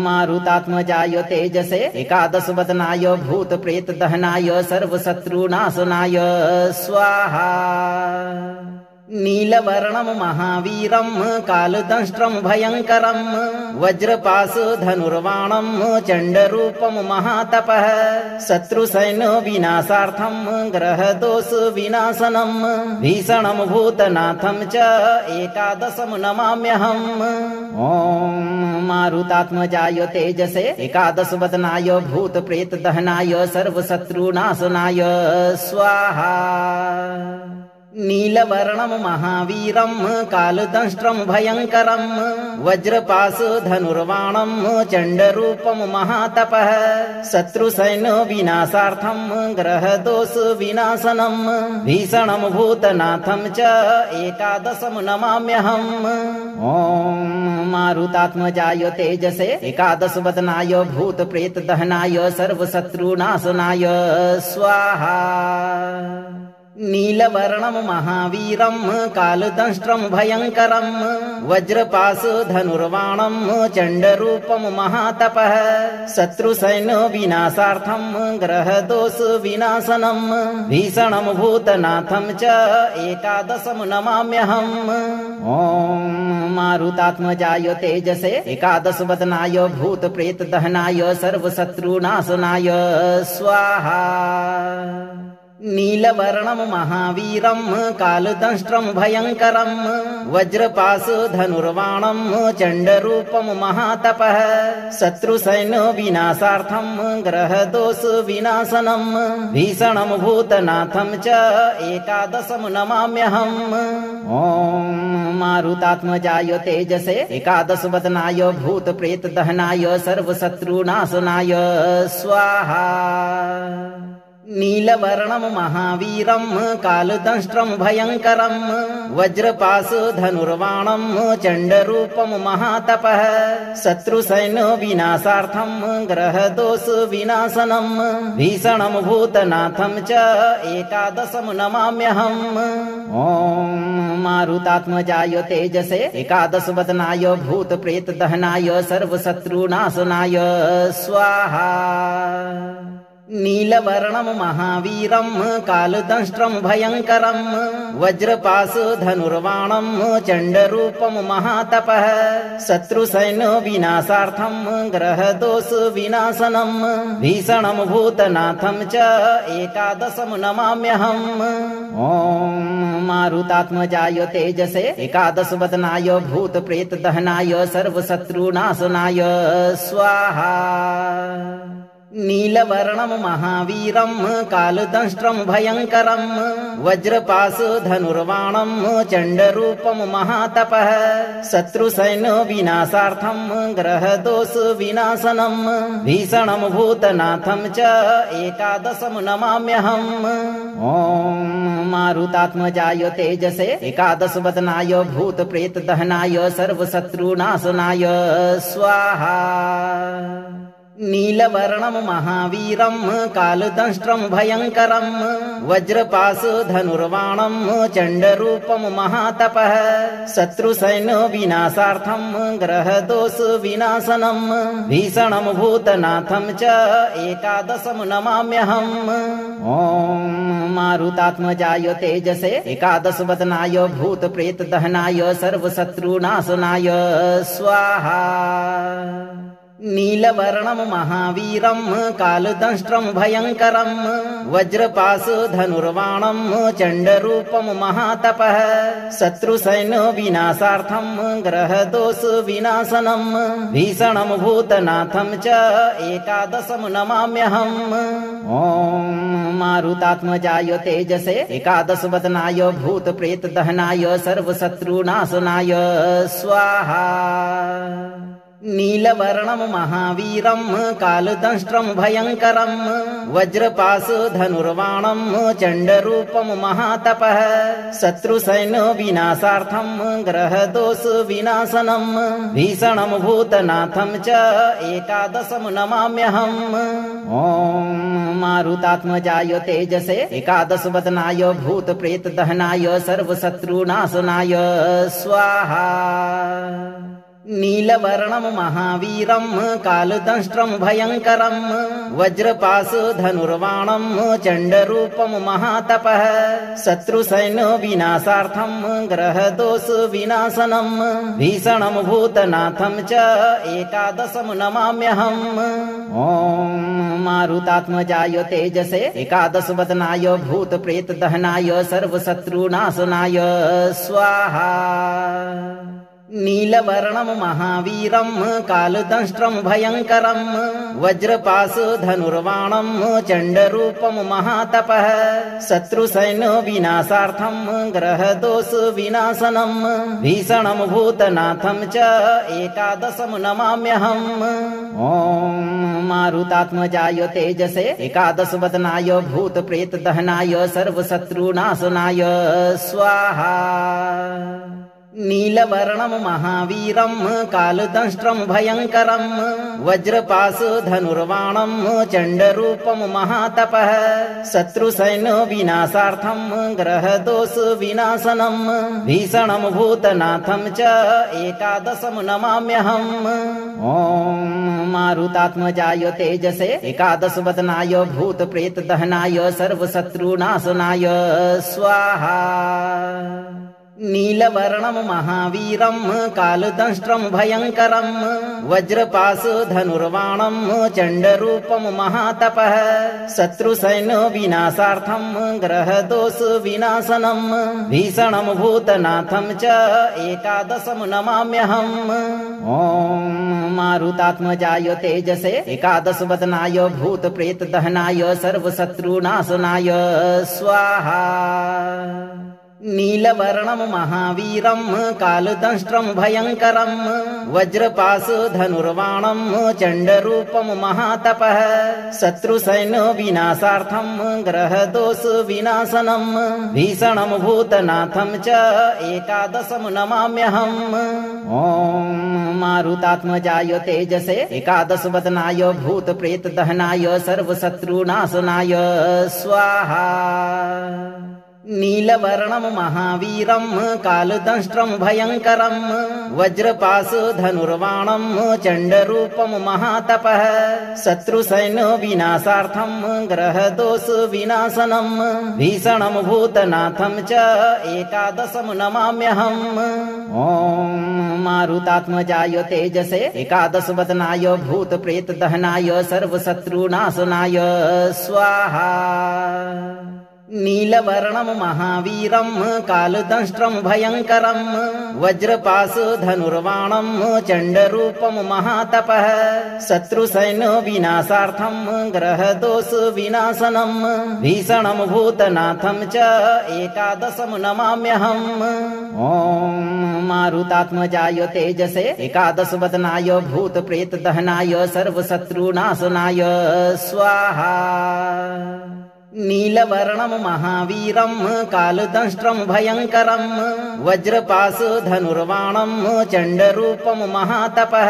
मारुतात्मजाय तेजसे एकादश वदनाय भूत प्रेत दहनाय सर्वशत्रुनाशनाय स्वाहा। नीलवर्णं महावीरं कालदंष्ट्रं भयङ्करं वज्रपाशधनुर्बाणं चण्डरूपं महातपः शत्रुसैन्य विनाशार्थं ग्रहदोष विनाशनं भीषणं भूतनाथं च एकादशं नमाम्यहम्। ॐ मारुतात्मजाय तेजसे एकादश वदनाय भूत प्रेत दहनाय सर्वशत्रुनाशनाय स्वाहा। नीलवर्णं महावीरं कालदंष्ट्रं भयङ्करं वज्रपाशधनुर्बाणं चण्डरूपं महातपः शत्रुसैन्य विनाशार्थं ग्रहदोष विनाशनं भीषणं भूतनाथं च एकादशं नमाम्यहम्। ॐ मारुतात्मजाय तेजसे एकादश वदनाय भूत प्रेत दहनाय सर्वशत्रुनाशनाय स्वाहा। नीलवर्णं महावीरं कालदंष्ट्रं भयङ्करं वज्रपाशधनुर्बाणं चण्डरूपं महातपः शत्रुसैन्य विनाशार्थं ग्रहदोष विनाशनं भीषणं भूतनाथं च एकादशं नमाम्यहम्। ॐ मारुतात्मजाय तेजसे एकादश वदनाय भूत प्रेत दहनाय सर्वशत्रुनाशनाय स्वाहा। नीलवर्णं महावीरं कालदंष्ट्रं भयङ्करं वज्रपाशधनुर्बाणं चण्डरूपं महातपः शत्रुसैन्य विनाशार्थं ग्रहदोष विनाशनं भीषणं भूतनाथं च एकादशं नमाम्यहम्। ॐ मारुतात्मजाय तेजसे एकादश वदनाय भूत प्रेत दहनाय सर्वशत्रुनाशनाय स्वाहा। नीलवर्णं महावीरं कालदंष्ट्रं भयङ्करं वज्रपाशधनुर्बाणं चण्डरूपं महातपः शत्रुसैन्य विनाशार्थं ग्रहदोष विनाशनं भीषणं भूतनाथं च एकादशं नमाम्यहम्। ॐ मारुतात्मजाय तेजसे एकादश वदनाय भूत प्रेत दहनाय सर्वशत्रुनाशनाय स्वाहा। नीलवर्णं महावीरं कालदंष्ट्रं भयङ्करं वज्रपाशधनुर्बाणं चण्डरूपं महातपः शत्रुसैन्य विनाशार्थं ग्रहदोष विनाशनं भीषणं भूतनाथं च एकादशं नमाम्यहम्। ॐ मारुतात्मजाय तेजसे एकादश वदनाय भूत प्रेत दहनाय सर्वशत्रुनाशनाय स्वाहा। नीलवर्णं महावीरं कालदंष्ट्रं भयङ्करं वज्रपाशधनुर्बाणं चण्डरूपं महातपः शत्रुसैन्य विनाशार्थं ग्रहदोष विनाशनं भीषणं भूतनाथं च एकादशं नमाम्यहम्। ॐ मारुतात्मजाय तेजसे एकादशवदनाय भूतप्रेतदहनाय सर्वशत्रुनाशनाय स्वाहा। नीलवर्णं महावीरं कालदंष्ट्रं भयङ्करं वज्रपाशधनुर्बाणं चण्डरूपं महातपः शत्रुसैन्य विनाशार्थं ग्रहदोष विनाशनं भीषणं भूतनाथं च एकादशं नमाम्यहम्। ॐ मारुतात्मजाय तेजसे एकादशवदनाय भूतप्रेतदहनाय सर्वशत्रुनाशनाय स्वाहा। नीलवर्णं महावीरं कालदंष्ट्रं भयङ्करं वज्रपाशधनुर्बाणं चण्डरूपं महातपः शत्रुसैन्य विनाशार्थं ग्रहदोष विनाशनं भीषणं भूतनाथं च एकादशं नमाम्यहम्। ॐ मारुतात्मजाय तेजसे एकादशवदनाय भूतप्रेतदहनाय सर्वशत्रुनाशनाय स्वाहा। नीलवर्णं महावीरं कालदंष्ट्रं भयङ्करं वज्रपाशधनुर्बाणं चण्डरूपं महातपः शत्रुसैन्य विनाशार्थं ग्रहदोष विनाशनं भीषणं भूतनाथं च एकादशं नमाम्यहम्। ॐ मारुतात्मजाय तेजसे एकादशवदनाय भूतप्रेतदहनाय सर्वशत्रुनाशनाय स्वाहा। नीलवर्णं महावीरं कालदंष्ट्रं भयङ्करं वज्रपाशधनुर्बाणं चण्डरूपं महातपः शत्रुसैन्य विनाशार्थं ग्रहदोष विनाशनं भीषणं भूतनाथं च एकादशं नमाम्यहम्। ॐ मारुतात्मजाय तेजसे एकादशवदनाय भूतप्रेतदहनाय सर्वशत्रुनाशनाय स्वाहा। नीलवर्णं महावीरं कालदंष्ट्रं भयङ्करं वज्रपाशधनुर्बाणं चण्डरूपं महातपः शत्रुसैन्य विनाशार्थं ग्रहदोष विनाशनं भीषणं भूतनाथं च एकादशं नमाम्यहम्। ॐ मारुतात्मजाय तेजसे एकादशवदनाय भूतप्रेतदहनाय सर्वशत्रुनाशनाय स्वाहा। नीलवर्णं महावीरं कालदंष्ट्रं भयङ्करं वज्रपाशधनुर्बाणं चण्डरूपं महातपः शत्रुसैन्य विनाशार्थं ग्रहदोष विनाशनं भीषणं भूतनाथं च एकादशं नमाम्यहम्। ॐ मारुतात्मजाय तेजसे एकादशवदनाय भूतप्रेतदहनाय सर्वशत्रुनाशनाय स्वाहा। नीलवर्णं महावीरं कालदंष्ट्रं भयङ्करं वज्रपाशधनुर्बाणं चण्डरूपं महातपः शत्रुसैन्य विनाशार्थं ग्रहदोष विनाशनं भीषणं भूतनाथं च एकादशं नमाम्यहम्। ॐ मारुतात्मजाय तेजसे एकादशवदनाय भूतप्रेतदहनाय सर्वशत्रुनाशनाय स्वाहा। नीलवर्णं महावीरं कालदंष्ट्रं भयङ्करं वज्रपाशधनुर्बाणं चण्डरूपं महातपः शत्रुसैन्य विनाशार्थं ग्रहदोष विनाशनं भीषणं भूतनाथं च एकादशं नमाम्यहम्। ॐ मारुतात्मजाय तेजसे एकादशवदनाय भूतप्रेतदहनाय सर्वशत्रुनाशनाय स्वाहा। नीलवर्णं महावीरं कालदंष्ट्रं भयङ्करं वज्रपाशधनुर्बाणं चण्डरूपं महातपः शत्रुसैन्य विनाशार्थं ग्रहदोष विनाशनं भीषणं भूतनाथं च एकादशं नमाम्यहम्। ॐ मारुतात्मजाय तेजसे एकादशवदनाय भूतप्रेतदहनाय सर्वशत्रुनाशनाय स्वाहा। नीलवर्णं महावीरं कालदंष्ट्रं भयङ्करं वज्रपाशधनुर्बाणं चण्डरूपं महातपः शत्रुसैन्य विनाशार्थं ग्रहदोष विनाशनं भीषणं भूतनाथं च एकादशं नमाम्यहम्। ॐ मारुतात्मजाय तेजसे एकादशवदनाय भूतप्रेतदहनाय सर्वशत्रुनाशनाय स्वाहा। नीलवर्णं महावीरं कालदंष्ट्रं भयङ्करं वज्रपाशधनुर्बाणं चण्डरूपं महातपः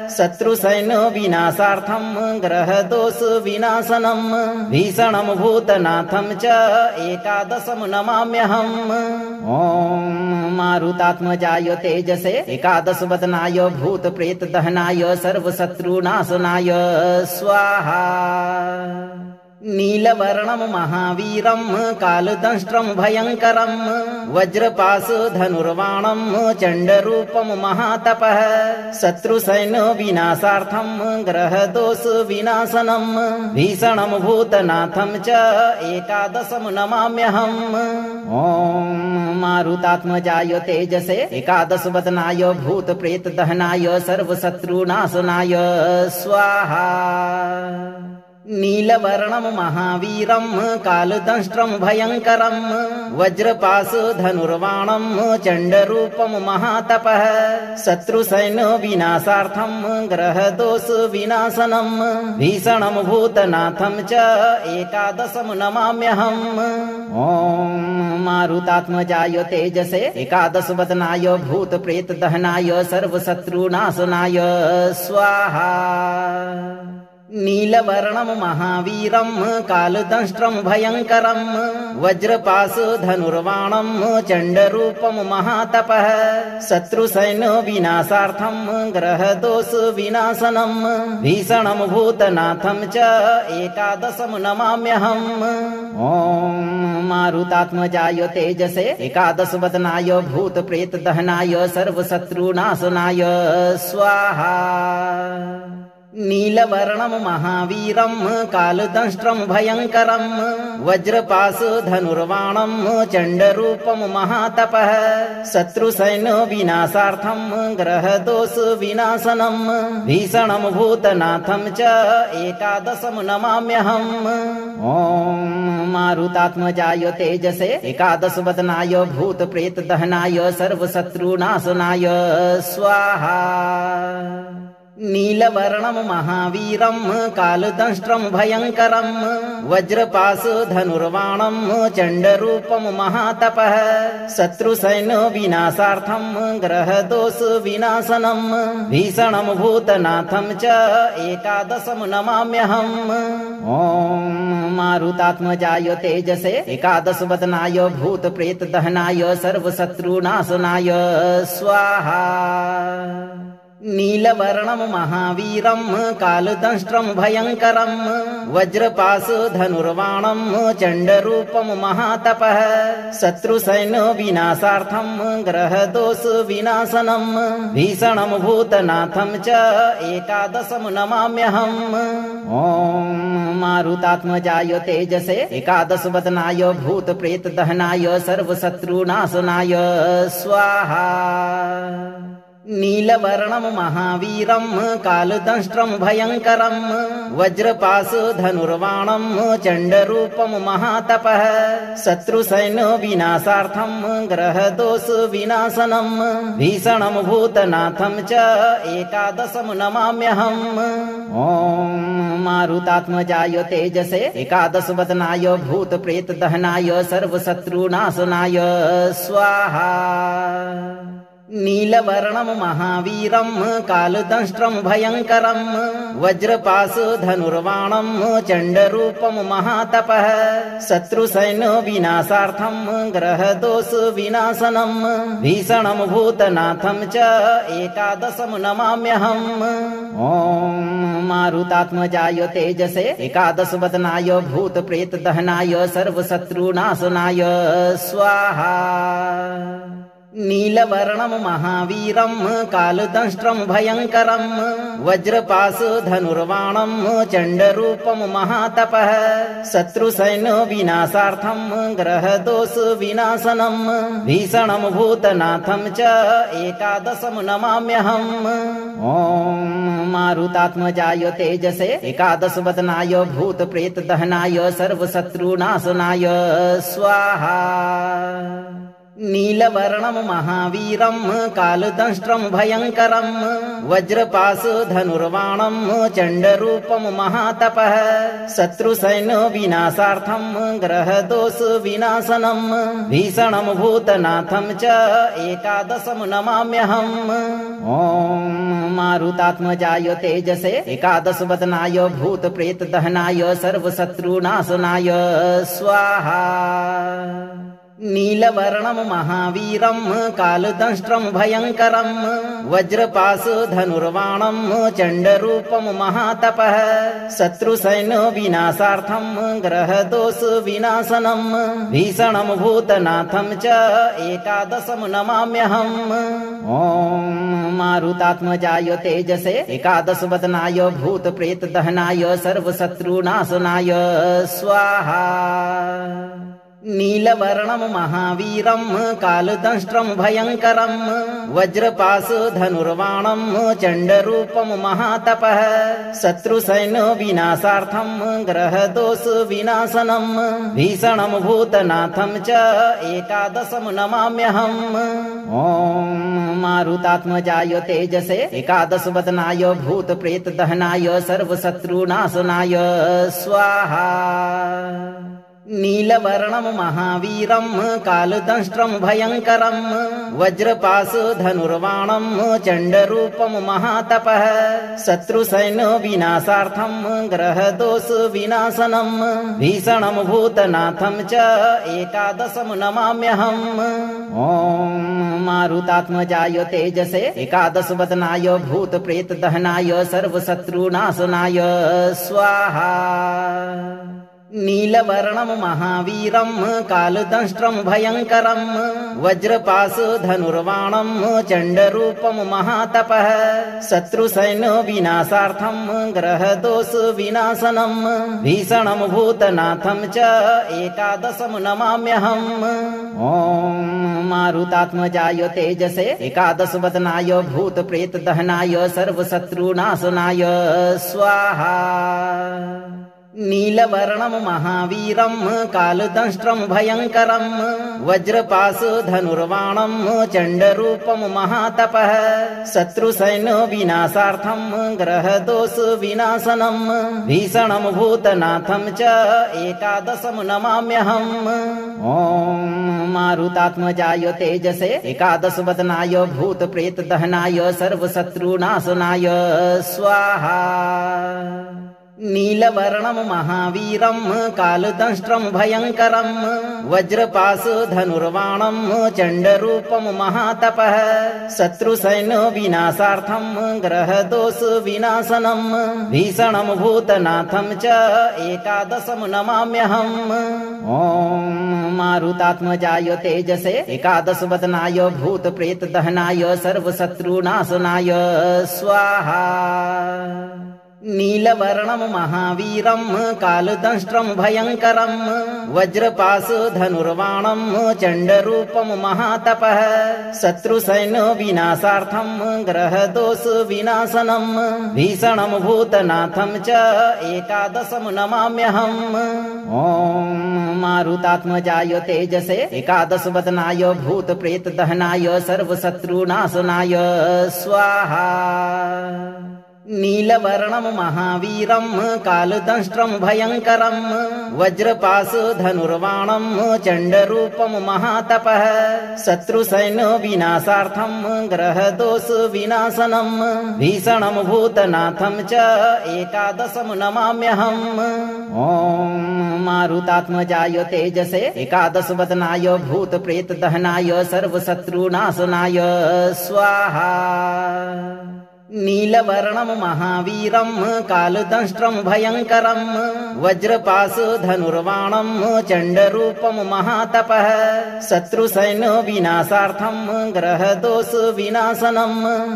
शत्रुसैन्य विनाशार्थं ग्रहदोष विनाशनं भीषणं भूतनाथं च एकादशं नमाम्यहम्। ॐ मारुतात्मजाय तेजसे एकादशवदनाय भूतप्रेतदहनाय सर्वशत्रुनाशनाय स्वाहा। नीलवर्णं महावीरं कालदंष्ट्रं भयङ्करं वज्रपाशधनुर्बाणं चण्डरूपं महातपः शत्रुसैन्य विनाशार्थं ग्रहदोष विनाशनं भीषणं भूतनाथं च एकादशं नमाम्यहम्। ॐ मारुतात्मजाय तेजसे एकादशवदनाय भूतप्रेतदहनाय सर्वशत्रुनाशनाय स्वाहा। नीलवर्णं महावीरं कालदंष्ट्रं भयङ्करं वज्रपाशधनुर्बाणं चण्डरूपं महातपः शत्रुसैन्य विनाशार्थं ग्रहदोष विनाशनं भीषणं भूतनाथं च एकादशं नमाम्यहम्। ॐ मारुतात्मजाय तेजसे एकादशवदनाय भूतप्रेतदहनाय सर्वशत्रुनाशनाय स्वाहा। नीलवर्णं महावीरं कालदंष्ट्रं भयङ्करं वज्रपाशधनुर्बाणं चण्डरूपं महातपः शत्रुसैन्य विनाशार्थं ग्रहदोष विनाशनं भीषणं भूतनाथं च एकादशं नमाम्यहम्। ॐ मारुतात्मजाय तेजसे एकादशवदनाय भूतप्रेतदहनाय सर्वशत्रुनाशनाय स्वाहा। नीलवर्णं महावीरं कालदंष्ट्रं भयङ्करं वज्रपाशधनुर्बाणं चण्डरूपं महातपः शत्रुसैन्य विनाशार्थं ग्रहदोष विनाशनं भीषणं भूतनाथं च एकादशं नमाम्यहम्। ॐ मारुतात्मजाय तेजसे एकादशवदनाय भूतप्रेतदहनाय सर्वशत्रुनाशनाय स्वाहा। नीलवर्णं महावीरं कालदंष्ट्रं भयङ्करं वज्रपाशधनुर्बाणं चण्डरूपं महातपः शत्रुसैन्य विनाशार्थं ग्रहदोष विनाशनं भीषणं भूतनाथं च एकादशं नमाम्यहम्। ॐ मारुतात्मजाय तेजसे एकादशवदनाय भूतप्रेतदहनाय सर्वशत्रुनाशनाय स्वाहा। नीलवर्णं महावीरं कालदंष्ट्रं भयङ्करं वज्रपाशधनुर्बाणं चण्डरूपं महातपः शत्रुसैन्य विनाशार्थं ग्रहदोष विनाशनं भीषणं भूतनाथं च एकादशं नमाम्यहम्। ॐ मारुतात्मजाय तेजसे एकादशवदनाय भूतप्रेतदहनाय सर्वशत्रुनाशनाय स्वाहा। नीलवर्णं महावीरं कालदंष्ट्रं भयङ्करं वज्रपाशधनुर्बाणं चण्डरूपं महातपः शत्रुसैन्य विनाशार्थं ग्रहदोष विनाशनं भीषणं भूतनाथं च एकादशं नमाम्यहम्। ॐ मारुतात्मजाय तेजसे एकादशवदनाय भूतप्रेतदहनाय सर्वशत्रुनाशनाय स्वाहा। नीलवर्णं महावीरं कालदंष्ट्रं भयङ्करं वज्रपाशधनुर्बाणं चण्डरूपं महातपः शत्रुसैन्य विनाशार्थं ग्रहदोष विनाशनं भीषणं भूतनाथं च एकादशं नमाम्यहम्। ॐ मारुतात्मजाय तेजसे एकादशवदनाय भूतप्रेतदहनाय सर्वशत्रुनाशनाय स्वाहा। नीलवर्णं महावीरं कालदंष्ट्रं भयङ्करं वज्रपाशधनुर्बाणं चण्डरूपं महातपः शत्रुसैन्य विनाशार्थं ग्रहदोष विनाशनं भीषणं भूतनाथं च एकादशं नमाम्यहम्। ॐ मारुतात्मजाय तेजसे एकादशवदनाय भूतप्रेतदहनाय सर्वशत्रुनाशनाय स्वाहा। नीलवर्णं महावीरं कालदंष्ट्रं भयङ्करं वज्रपाशधनुर्बाणं चण्डरूपं महातपः शत्रुसैन्य विनाशार्थं ग्रहदोष विनाशनं भीषणं भूतनाथं च एकादशं नमाम्यहम्। ॐ मारुतात्मजाय तेजसे एकादशवदनाय भूतप्रेतदहनाय सर्वशत्रुनाशनाय स्वाहा। नीलवर्णं महावीरं कालदंष्ट्रं भयङ्करं वज्रपाशधनुर्बाणं चण्डरूपं महातपः शत्रुसैन्य विनाशार्थं ग्रहदोष विनाशनं भीषणं भूतनाथं च एकादशं नमाम्यहम्। ॐ मारुतात्मजाय तेजसे एकादशवदनाय भूतप्रेतदहनाय सर्वशत्रुनाशनाय स्वाहा। नीलवर्णं महावीरं कालदंष्ट्रं भयङ्करं वज्रपाशधनुर्बाणं चण्डरूपं महातपः शत्रुसैन्य विनाशार्थं ग्रहदोष विनाशनं भीषणं भूतनाथं च एकादशं नमाम्यहम्। ॐ मारुतात्मजाय तेजसे एकादशवदनाय भूतप्रेतदहनाय सर्वशत्रुनाशनाय स्वाहा। नीलवर्णं महावीरं कालदंष्ट्रं भयङ्करं वज्रपाशधनुर्बाणं चण्डरूपं महातपः शत्रुसैन्य विनाशार्थं ग्रहदोष विनाशनं भीषणं भूतनाथं च एकादशं नमाम्यहम्। ॐ मारुतात्मजाय तेजसे एकादशवदनाय भूतप्रेतदहनाय सर्वशत्रुनाशनाय स्वाहा। नीलवर्णं महावीरं कालदंष्ट्रं भयङ्करं वज्रपाशधनुर्बाणं चण्डरूपं महातपः शत्रुसैन्य विनाशार्थं ग्रहदोष विनाशनं भीषणं भूतनाथं च एकादशं नमाम्यहम्। ॐ मारुतात्मजाय तेजसे एकादशवदनाय भूतप्रेतदहनाय सर्वशत्रुनाशनाय स्वाहा। नीलवर्णं महावीरं कालदंष्ट्रं भयङ्करं वज्रपाशधनुर्बाणं चण्डरूपं महातपः शत्रुसैन्य विनाशार्थं ग्रहदोष विनाशनं भीषणं भूतनाथं च एकादशं नमाम्यहम्। ॐ मारुतात्मजाय तेजसे एकादशवदनाय भूतप्रेतदहनाय सर्वशत्रुनाशनाय स्वाहा। नीलवर्णं महावीरं कालदंष्ट्रं भयङ्करं वज्रपाशधनुर्बाणं चण्डरूपं महातपः शत्रुसैन्य विनाशार्थं ग्रहदोष विनाशनं भीषणं भूतनाथं च एकादशं नमाम्यहम्। ॐ मारुतात्मजाय तेजसे एकादशवदनाय भूतप्रेतदहनाय सर्वशत्रुनाशनाय स्वाहा। नीलवर्णं महावीरं कालदंष्ट्रं भयङ्करं वज्रपाशधनुर्बाणं चण्डरूपं महातपः शत्रुसैन्य विनाशार्थं ग्रहदोष विनाशनं भीषणं भूतनाथं च एकादशं नमाम्यहम्। ॐ मारुतात्मजाय तेजसे एकादशवदनाय भूतप्रेतदहनाय सर्वशत्रुनाशनाय स्वाहा। नीलवर्णं महावीरं कालदंष्ट्रं भयङ्करं वज्रपाशधनुर्बाणं चण्डरूपं महातपः शत्रुसैन्य विनाशार्थं ग्रहदोष विनाशनं भीषणं भूतनाथं च एकादशं नमाम्यहम्। ॐ मारुतात्मजाय तेजसे एकादशवदनाय भूतप्रेतदहनाय सर्वशत्रुनाशनाय स्वाहा। नीलवर्णं महावीरं कालदंष्ट्रं भयङ्करं वज्रपाशधनुर्बाणं चण्डरूपं महातपः शत्रुसैन्य विनाशार्थं ग्रहदोष विनाशनं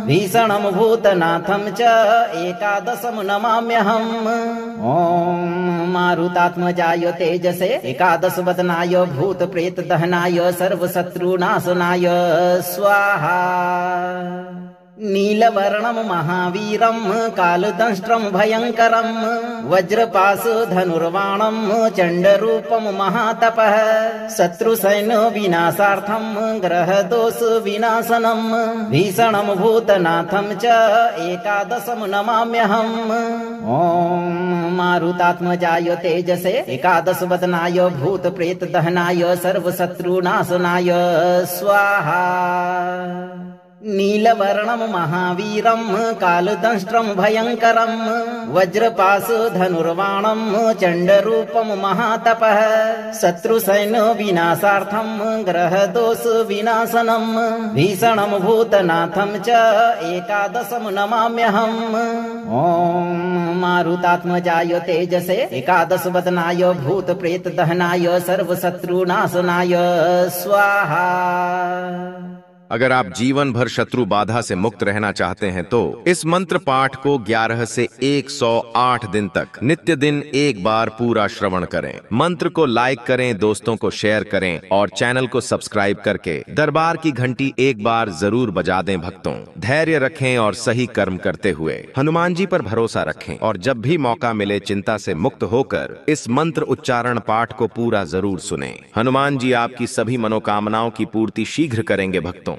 भीषणं भूतनाथं च एकादशं नमाम्यहम्। ॐ मारुतात्मजाय तेजसे एकादश वदनाय भूत प्रेत दहनाय सर्वशत्रुनाशनाय स्वाहा। नीलवर्णं महावीरं कालदंष्ट्रं भयङ्करं वज्रपाशधनुर्बाणं चण्डरूपं महातपः शत्रुसैन्य विनाशार्थं ग्रहदोष विनाशनं भीषणं भूतनाथं च एकादशं नमाम्यहम्। ॐ मारुतात्मजाय तेजसे एकादश वदनाय भूत प्रेत दहनाय सर्वशत्रुनाशनाय स्वाहा। नीलवर्णं महावीरं कालदंष्ट्रं भयङ्करं वज्रपाशधनुर्बाणं चण्डरूपं महातपः शत्रुसैन्य विनाशार्थं ग्रहदोष विनाशनं भीषणं भूतनाथं च एकादशं नमाम्यहम्। ॐ मारुतात्मजाय तेजसे एकादश वदनाय भूत प्रेत दहनाय सर्वशत्रुनाशनाय स्वाहा। अगर आप जीवन भर शत्रु बाधा से मुक्त रहना चाहते हैं तो इस मंत्र पाठ को 11 से 108 दिन तक नित्य दिन एक बार पूरा श्रवण करें। मंत्र को लाइक करें, दोस्तों को शेयर करें और चैनल को सब्सक्राइब करके दरबार की घंटी एक बार जरूर बजा दें। भक्तों, धैर्य रखें और सही कर्म करते हुए हनुमान जी पर भरोसा रखें और जब भी मौका मिले चिंता से मुक्त होकर इस मंत्र उच्चारण पाठ को पूरा जरूर सुनें। हनुमान जी आपकी सभी मनोकामनाओं की पूर्ति शीघ्र करेंगे। भक्तों,